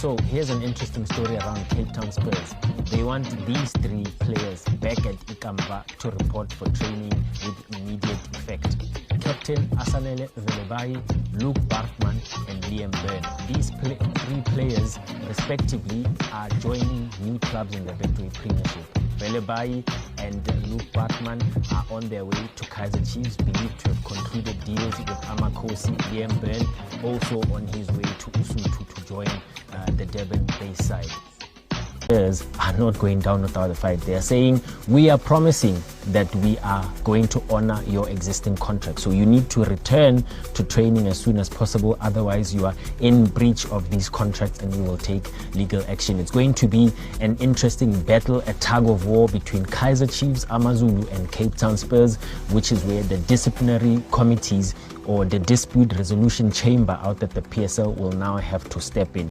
So here's an interesting story around Cape Town Spurs. They want these three players back at Ikamba to report for training with immediate effect. Captain Asanele Velebai, Luke Bartman and Liam Byrne. These three players respectively are joining new clubs in the Betway Premiership. Velebai and Luke Bartman are on their way to Kaizer Chiefs, believed to have concluded deals with Amakhosi. Liam Byrne also on his way to Usuntu to join the Durban base side. Players are not going down without a fight. They are saying, we are promising that we are going to honor your existing contract. So you need to return to training as soon as possible. Otherwise, you are in breach of these contracts and we will take legal action. It's going to be an interesting battle, a tug of war between Kaizer Chiefs, Amazulu and Cape Town Spurs, which is where the disciplinary committees or the dispute resolution chamber out at the PSL will now have to step in.